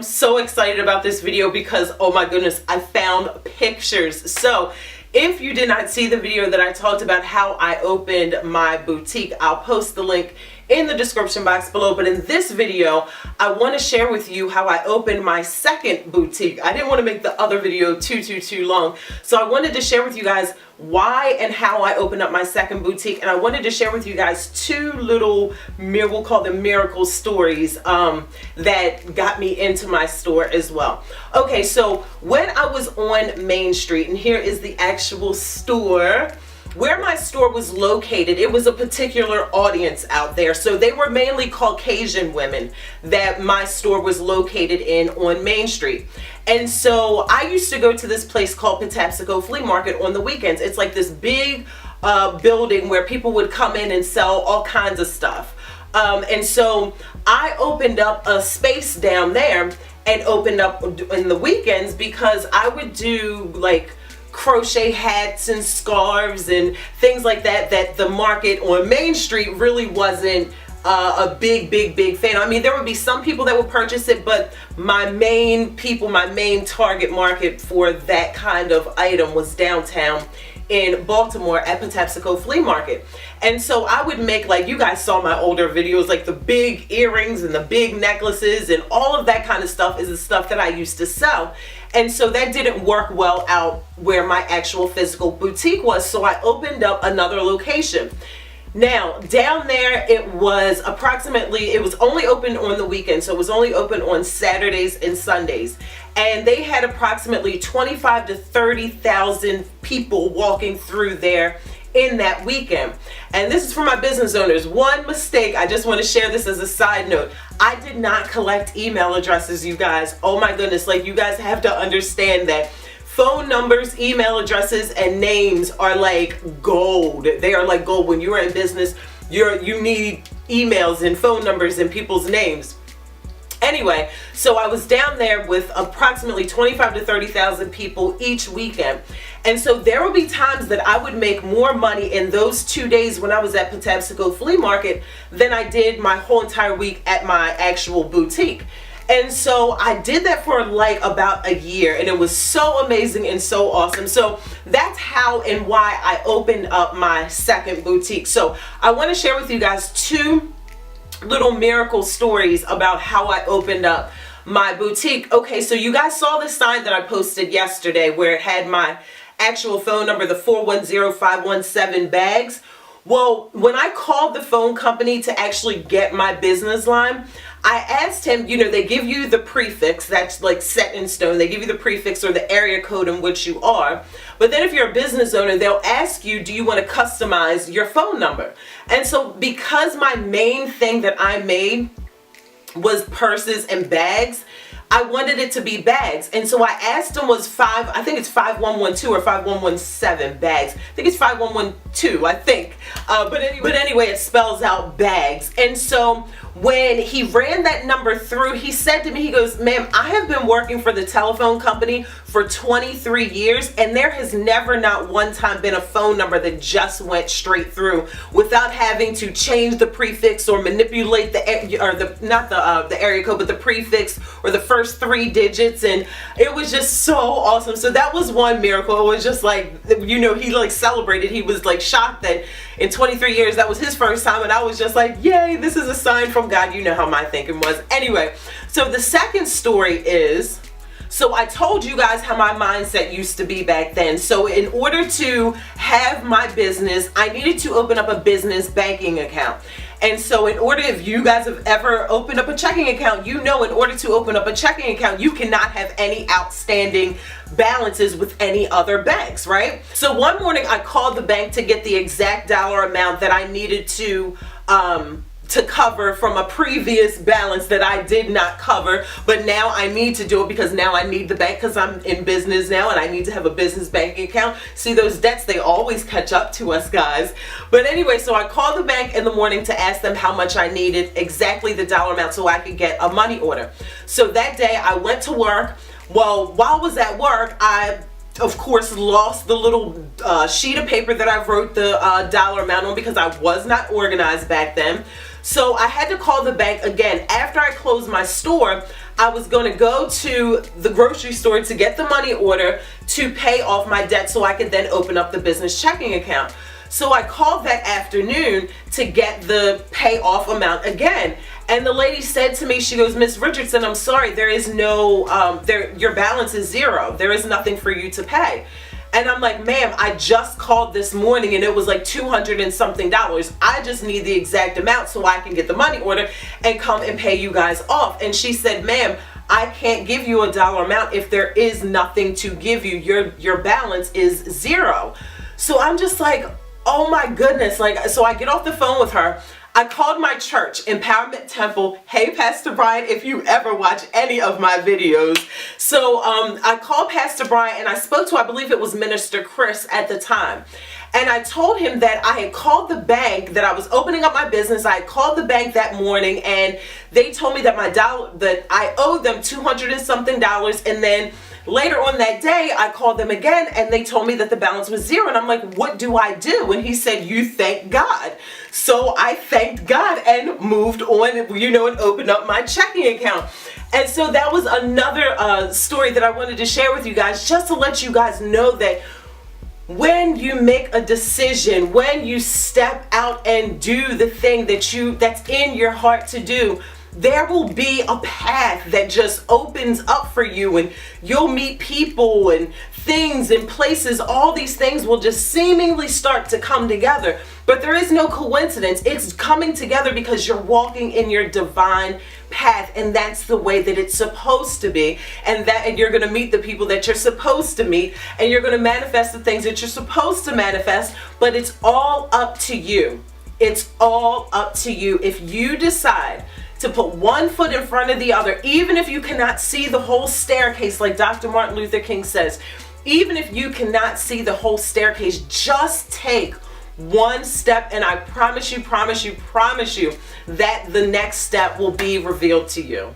I'm so excited about this video because, oh my goodness, I found pictures. So if you did not see the video that I talked about how I opened my boutique, I'll post the link in the description box below. But in this video, I want to share with you how I opened my second boutique. I didn't want to make the other video too long. So I wanted to share with you guys why and how I opened up my second boutique. And I wanted to share with you guys two little, we'll call them miracle stories that got me into my store as well. Okay, so when I was on Main Street, and here is the actual store, where my store was located, it was a particular audience out there. So they were mainly Caucasian women that my store was located in on Main Street. And so I used to go to this place called Patapsco Flea Market on the weekends. It's like this big building where people would come in and sell all kinds of stuff. And so I opened up a space down there and opened up in the weekends because I would do like crochet hats and scarves and things like that the market on Main Street really wasn't a big fan. I mean, there would be some people that would purchase it, but my main target market for that kind of item was downtown in Baltimore at Patapsco Flea Market. And so I would make, like you guys saw my older videos, like the big earrings and the big necklaces and all of that kind of stuff is the stuff that I used to sell. And so that didn't work well out where my actual physical boutique was. So I opened up another location. Now, down there, it was only open on the weekend. So it was only open on Saturdays and Sundays. And they had approximately 25 to 30,000 people walking through there in that weekend. And this is for my business owners. One mistake, I just want to share this as a side note. I did not collect email addresses, you guys. Oh my goodness, like you guys have to understand that phone numbers, email addresses, and names are like gold. They are like gold. When you're in business, you need emails and phone numbers and people's names. Anyway, so I was down there with approximately 25 to 30,000 people each weekend. And so there would be times that I would make more money in those 2 days when I was at Patapsco Flea Market than I did my whole entire week at my actual boutique. And so I did that for like about a year, and it was so amazing and so awesome. So that's how and why I opened up my second boutique. So I want to share with you guys two little miracle stories about how I opened up my boutique. Okay, so you guys saw the sign that I posted yesterday where it had my actual phone number, the 410-517 bags. Well, when I called the phone company to actually get my business line, I asked him, you know, they give you the prefix that's like set in stone. They give you the prefix or the area code in which you are. But then if you're a business owner, they'll ask you, do you want to customize your phone number? And so because my main thing that I made was purses and bags, I wanted it to be bags. And so I asked him I think it's 5112 or 5117 bags. I think it's 5112, I think. But anyway, it spells out bags. And so when he ran that number through, he said to me, he goes, ma'am, I have been working for the telephone company for 23 years, and there has never not one time been a phone number that just went straight through without having to change the prefix or manipulate the area code, but the prefix or the first 3 digits. And it was just so awesome. So that was one miracle. It was just like, you know, he like celebrated. He was like shocked that in 23 years that was his first time, and I was just like, yay, this is a sign from God. You know how my thinking was. Anyway, so the second story is, so I told you guys how my mindset used to be back then. So in order to have my business, I needed to open up a business banking account. And so if you guys have ever opened up a checking account, you know in order to open up a checking account, you cannot have any outstanding balances with any other banks, right? So one morning I called the bank to get the exact dollar amount that I needed to cover from a previous balance that I did not cover, but now I need to do it because now I need the bank because I'm in business now and I need to have a business banking account. See, those debts, they always catch up to us, guys. But anyway, so I called the bank in the morning to ask them how much I needed, exactly the dollar amount, so I could get a money order. So that day I went to work. Well, while I was at work, I of course lost the little sheet of paper that I wrote the dollar amount on because I was not organized back then. So I had to call the bank again. After I closed my store, I was going to go to the grocery store to get the money order to pay off my debt so I could then open up the business checking account. So I called that afternoon to get the payoff amount again. And the lady said to me, she goes, "Miss Richardson, I'm sorry, there is no, your balance is zero. There is nothing for you to pay." And I'm like, "Ma'am, I just called this morning and it was like $200 and something. I just need the exact amount so I can get the money order and come and pay you guys off." And she said, "Ma'am, I can't give you a dollar amount if there is nothing to give you. Your balance is zero." So I'm just like, oh my goodness. Like, so I get off the phone with her. I called my church, Empowerment Temple. Hey, Pastor Brian, if you ever watch any of my videos. So I called Pastor Brian and I spoke to, I believe it was Minister Chris at the time. And I told him that I had called the bank, that I was opening up my business. I had called the bank that morning and they told me that that I owed them $200 and something. And then later on that day, I called them again and they told me that the balance was zero. And I'm like, "What do I do?" And he said, "You thank God." So I thanked God and moved on, and opened up my checking account. And so that was another story that I wanted to share with you guys, just to let you guys know that when you make a decision, when you step out and do the thing that's in your heart to do, there will be a path that just opens up for you, and you'll meet people and things and places. All these things will just seemingly start to come together, but there is no coincidence. It's coming together because you're walking in your divine path, and that's the way that it's supposed to be. And you're going to meet the people that you're supposed to meet, and you're going to manifest the things that you're supposed to manifest. But it's all up to you. It's all up to you. If you decide to put one foot in front of the other, even if you cannot see the whole staircase, like Dr. Martin Luther King says, even if you cannot see the whole staircase, just take one step, and I promise you that the next step will be revealed to you.